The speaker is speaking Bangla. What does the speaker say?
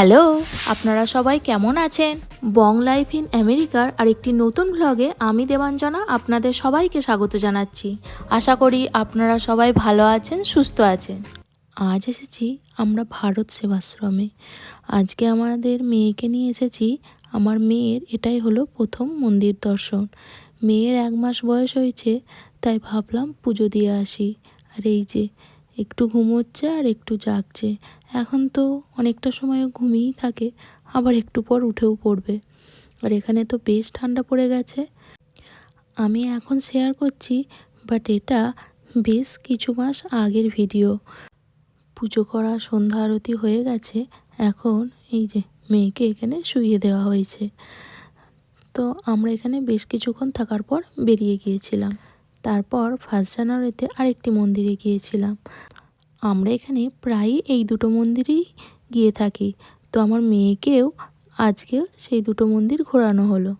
হ্যালো, আপনারা সবাই কেমন আছেন? বং লাইফ ইন আমেরিকার আরেকটি নতুন ভ্লগে আমি দেবাঞ্জনা আপনাদের সবাইকে স্বাগত জানাচ্ছি। আশা করি আপনারা সবাই ভালো আছেন, সুস্থ আছেন। আজ এসেছি আমরা ভারত সেবাশ্রমে। আজকে আমাদের মেয়েকে নিয়ে এসেছি। আমার মেয়ের এটাই হলো প্রথম মন্দির দর্শন। মেয়ের 1 মাস বয়স হয়েছে, তাই ভাবলাম পুজো দিয়ে আসি। আর এই যে একটু ঘুমোচ্ছে আর একটু জাগছে। এখন তো অনেকটা সময় ঘুমিয়েই থাকে, আবার একটু পর উঠেও পড়বে। আর এখানে তো বেশ ঠান্ডা পড়ে গেছে। আমি এখন শেয়ার করছি, বাট এটা বেশ কিছু মাস আগের ভিডিও। পুজো করা সন্ধ্যা আরতি হয়ে গেছে। এখন এই যে মেয়েকে এখানে শুইয়ে দেওয়া হয়েছে। তো আমরা এখানে বেশ কিছুক্ষণ থাকার পর বেরিয়ে গিয়েছিলাম। তারপর 1 জানুয়ারিতে আরেকটি মন্দিরে গিয়েছিলাম। আমরা এখানে প্রায়ই এই দুটো মন্দিরেই গিয়ে থাকি। তো আমার মেয়েকেও আজকে সেই দুটো মন্দির ঘোরানো হলো।